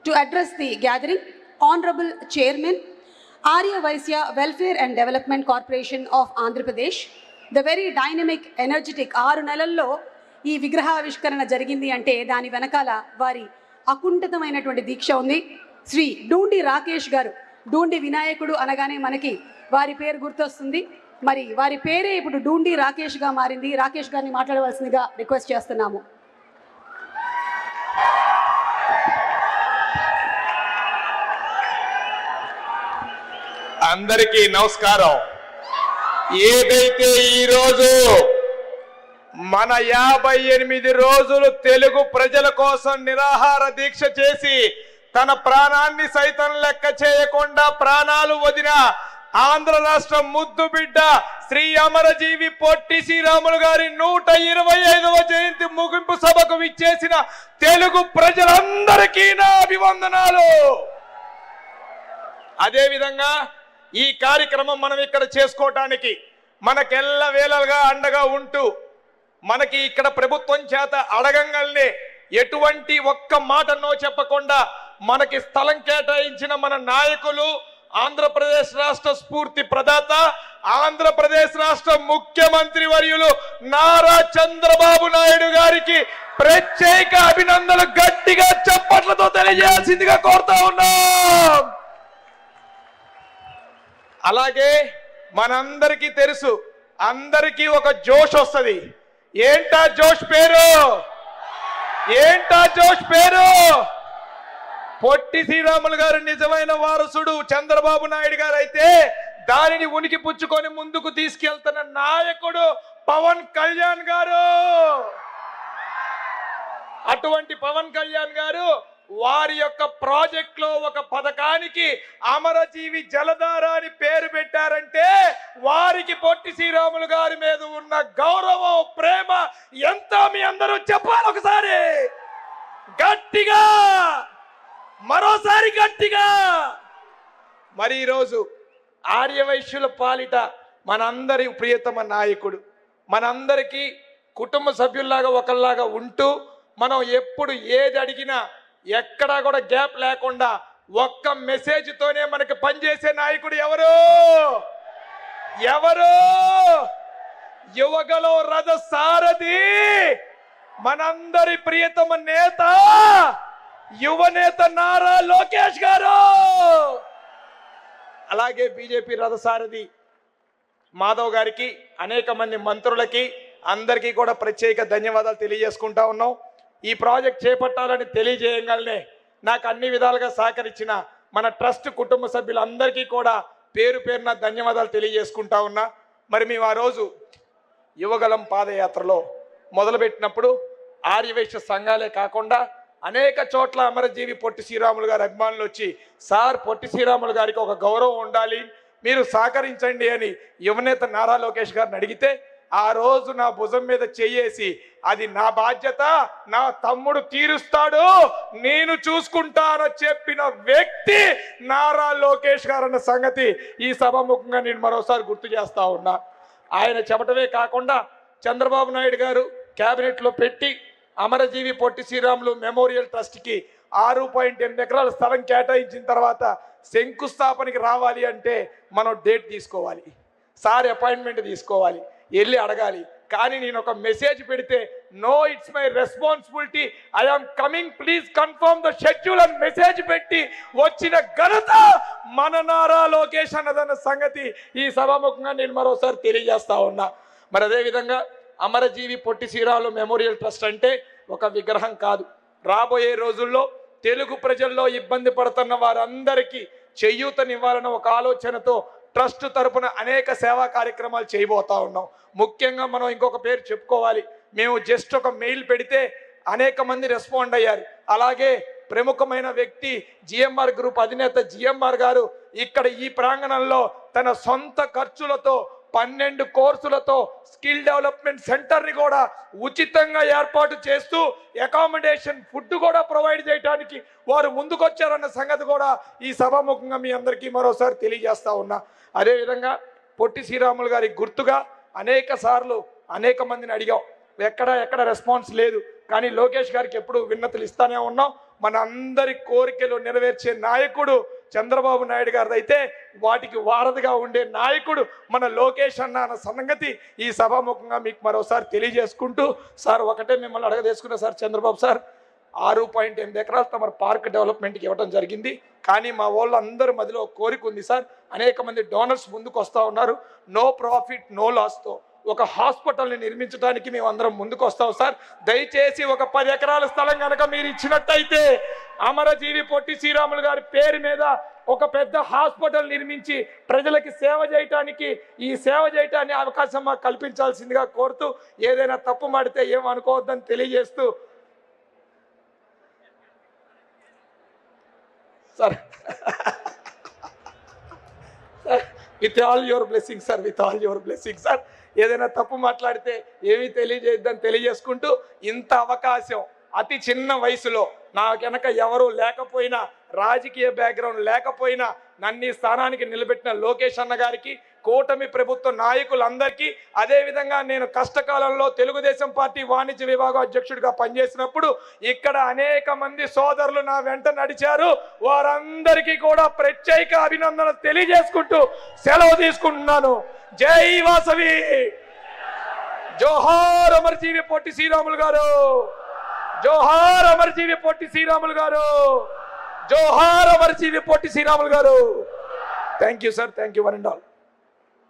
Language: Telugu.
to address the gathering, Honorable Chairman, Arya Vaisya Welfare and Development Corporation of Andhra Pradesh, the very dynamic, energetic 6 నెలల్లో ఈ విగ్రహావిష్కరణ జరిగింది అంటే దాని వెనకాల వారి అకుంఠితమైనటువంటి దీక్ష ఉంది. శ్రీ డూండి రాకేష్ గారు, డూండి వినాయకుడు అనగానే మనకి వారి పేరు గుర్తొస్తుంది. మరి వారి పేరే ఇప్పుడు డూండి రాకేష్గా మారింది. రాకేష్ గారిని మాట్లాడవలసిందిగా రిక్వెస్ట్ చేస్తున్నాము. అందరికీ నమస్కారం. ఏదైతే ఈరోజు మన 58 రోజులు తెలుగు ప్రజల కోసం నిరాహార దీక్ష చేసి తన ప్రాణాన్ని సైతం లెక్క చేయకుండా ప్రాణాలు వదిన ఆంధ్ర రాష్ట్ర ముద్దు బిడ్డ శ్రీ అమరజీవి పొట్టి శ్రీరాములు గారి 125వ జయంతి ముగింపు సభకు విచ్చేసిన తెలుగు ప్రజలందరికీ నా అభివందనాలు. అదేవిధంగా ఈ కార్యక్రమం మనం ఇక్కడ చేసుకోవటానికి మనకెల్ల వేళలుగా అండగా ఉంటూ మనకి ఇక్కడ ప్రభుత్వం చేత అడగంగానే ఎటువంటి ఒక్క మాటనో చెప్పకుండా మనకి స్థలం కేటాయించిన మన నాయకులు, ఆంధ్రప్రదేశ్ రాష్ట్ర స్ఫూర్తి ప్రదాత, ఆంధ్రప్రదేశ్ రాష్ట్ర ముఖ్యమంత్రి వర్యులు నారా చంద్రబాబు నాయుడు గారికి ప్రత్యేక అభినందనలు గట్టిగా చప్పట్లతో తెలియజేయాల్సిందిగా కోరుతా ఉన్నాం. అలాగే మనందరికీ తెలుసు, అందరికీ ఒక జోష్ వస్తుంది. ఏంటా జోష్ పేరు? ఏంటా జోష్ పేరు? పొట్టి శ్రీరాములు గారు నిజమైన వారసుడు చంద్రబాబు నాయుడు గారు అయితే దానిని ఉనికి పుచ్చుకొని ముందుకు తీసుకెళ్తున్న నాయకుడు పవన్ కళ్యాణ్ గారు. అటువంటి పవన్ కళ్యాణ్ గారు వారి యొక్క ప్రాజెక్ట్ లో ఒక పథకానికి అమరజీవి జలధార అని పేరు పెట్టారంటే వారికి పొట్టి శ్రీరాములు గారి మీద ఉన్న గౌరవం, ప్రేమ ఎంత మీ అందరూ చెప్పాలి ఒకసారి గట్టిగా, మరోసారి గట్టిగా. మరి ఈరోజు ఆర్యవైశ్యుల పాలిట మనందరి ప్రియతమ నాయకుడు, మనందరికీ కుటుంబ సభ్యుల్లాగా ఒకళ్ళలాగా ఉంటూ మనం ఎప్పుడు ఏది అడిగినా ఎక్కడా కూడా గ్యాప్ లేకుండా ఒక్క మెసేజ్ తోనే మనకి పనిచేసే నాయకుడు ఎవరు? ఎవరు? యువగలో రథ సారథి మనందరి ప్రియతమ నేత, యువ నేత నారా లోకేష్ గారు. అలాగే బీజేపీ రథసారథి మాధవ్ గారికి, అనేక మంది మంత్రులకి అందరికీ కూడా ప్రత్యేక ధన్యవాదాలు తెలియజేసుకుంటా ఉన్నాం. ఈ ప్రాజెక్ట్ చేపట్టాలని తెలియజేయగానే నాకు అన్ని విధాలుగా సహకరించిన మన ట్రస్ట్ కుటుంబ సభ్యులందరికీ కూడా పేరు పేరున ధన్యవాదాలు తెలియజేసుకుంటా ఉన్నా. మరి మేము ఆ రోజు యువగలం పాదయాత్రలో మొదలుపెట్టినప్పుడు ఆర్యవైశ్య సంఘాలే కాకుండా అనేక చోట్ల అమరజీవి పొట్టి శ్రీరాములు గారి అభిమానులు వచ్చి, సార్ పొట్టి శ్రీరాములు గారికి ఒక గౌరవం ఉండాలి, మీరు సహకరించండి అని యువనేత నారా లోకేష్ గారిని అడిగితే ఆ రోజు నా భుజం మీద చెయ్యేసి అది నా బాధ్యత, నా తమ్ముడు తీరుస్తాడు, నేను చూసుకుంటానని చెప్పిన వ్యక్తి నారా లోకేష్ గారు అన్న సంగతి ఈ సభాముఖంగా నేను మరోసారి గుర్తు చేస్తా ఉన్నా. ఆయన చెప్పటమే కాకుండా చంద్రబాబు నాయుడు గారు క్యాబినెట్లో పెట్టి అమరజీవి పొట్టి శ్రీరాములు మెమోరియల్ ట్రస్ట్కి 6.8 ఎకరాల స్థలం కేటాయించిన తర్వాత శంకుస్థాపనకి రావాలి అంటే మనం డేట్ తీసుకోవాలి, సార్ అపాయింట్మెంట్ తీసుకోవాలి, వెళ్ళి అడగాలి. కానీ నేను ఒక మెసేజ్ పెడితే no it's my responsibility, I'm coming, please confirm the schedule అని మెసేజ్ పెట్టి వచ్చిన ఘనత మన నారా లోకేష్ అన్నదన్న సంగతి ఈ సభాముఖంగా నేను మరోసారి తెలియజేస్తా ఉన్నా. మరి అదేవిధంగా అమరజీవి పొట్టి శ్రీరాములు మెమోరియల్ ట్రస్ట్ అంటే ఒక విగ్రహం కాదు. రాబోయే రోజుల్లో తెలుగు ప్రజల్లో ఇబ్బంది పడుతున్న వారందరికీ చేయూతనివ్వాలన్న ఒక ఆలోచనతో ట్రస్ట్ తరపున అనేక సేవా కార్యక్రమాలు చేయబోతా ఉన్నాం. ముఖ్యంగా మనం ఇంకొక పేరు చెప్పుకోవాలి. మేము జస్ట్ ఒక మెయిల్ పెడితే అనేక మంది రెస్పాండ్ అయ్యారు. అలాగే ప్రముఖమైన వ్యక్తి జిఎంఆర్ గ్రూప్ అధినేత జిఎంఆర్ గారు ఇక్కడ ఈ ప్రాంగణంలో తన సొంత ఖర్చులతో 12 కోర్సులతో స్కిల్ డెవలప్మెంట్ సెంటర్ని కూడా ఉచితంగా ఏర్పాటు చేస్తూ అకామిడేషన్, ఫుడ్ కూడా ప్రొవైడ్ చేయడానికి వారు ముందుకొచ్చారన్న సంగతి కూడా ఈ సభాముఖంగా మీ అందరికీ మరోసారి తెలియజేస్తా ఉన్నా. అదేవిధంగా పొట్టి శ్రీరాములు గారి గుర్తుగా అనేక సార్లు అనేక మందిని అడిగాం, ఎక్కడ రెస్పాన్స్ లేదు. కానీ లోకేష్ గారికి ఎప్పుడు విన్నతులు ఇస్తానే ఉన్నాం. మన అందరి కోరికలు నెరవేర్చే నాయకుడు చంద్రబాబు నాయుడు గారిది అయితే వాటికి వారధిగా ఉండే నాయకుడు మన లోకేష్ అన్న అన్న సంగతి ఈ సభాముఖంగా మీకు మరోసారి తెలియజేసుకుంటూ, సార్ ఒకటే మిమ్మల్ని అడగదేసుకున్నా సార్, చంద్రబాబు సార్ 6.8 ఎకరాలు తమ పార్క్ డెవలప్మెంట్కి ఇవ్వడం జరిగింది. కానీ మా వాళ్ళందరి మధ్యలో కోరిక ఉంది సార్, అనేక మంది డోనర్స్ ముందుకు వస్తూ ఉన్నారు. నో ప్రాఫిట్ నో లాస్తో ఒక హాస్పిటల్ని నిర్మించడానికి మేము అందరం ముందుకు వస్తాం సార్. దయచేసి ఒక 10 ఎకరాల స్థలం కనుక మీరు ఇచ్చినట్టయితే అమరజీవి పొట్టి శ్రీరాములు గారి పేరు మీద ఒక పెద్ద హాస్పిటల్ నిర్మించి ప్రజలకి సేవ చేయటానికి అవకాశం మాకు కల్పించాల్సిందిగా కోరుతూ, ఏదైనా తప్పు మాడితే ఏమనుకోవద్దని తెలియజేస్తూ sir with all your blessing sir, with all your blessing sir, ఏదైనా తప్పు మాట్లాడితే ఏమీ తెలియజేయద్దని తెలియజేసుకుంటూ, ఇంత అవకాశం అతి చిన్న వయసులో నా వెనక ఎవరు లేకపోయినా, రాజకీయ బ్యాక్గ్రౌండ్ లేకపోయినా నన్ను ఈ స్థానానికి నిలబెట్టిన లోకేష్ అన్న గారికి, కూటమి ప్రభుత్వ నాయకులందరికీ, అదేవిధంగా నేను కష్టకాలంలో తెలుగుదేశం పార్టీ వాణిజ్య విభాగం అధ్యక్షుడిగా పనిచేసినప్పుడు ఇక్కడ అనేక మంది సోదరులు నా వెంట నడిచారు. వారందరికీ కూడా ప్రత్యేక అభినందన తెలియజేసుకుంటూ సెలవు తీసుకుంటున్నాను. జై వాసవి, జోహార్ అమరజీవి పొట్టి శ్రీరాములు గారు, జోహార్ అమరజీవి పొట్టి శ్రీరాములు గారు, జోహార్ అమరజీవి పొట్టి శ్రీరాములు గారు. Thank you sir, thank you one and all.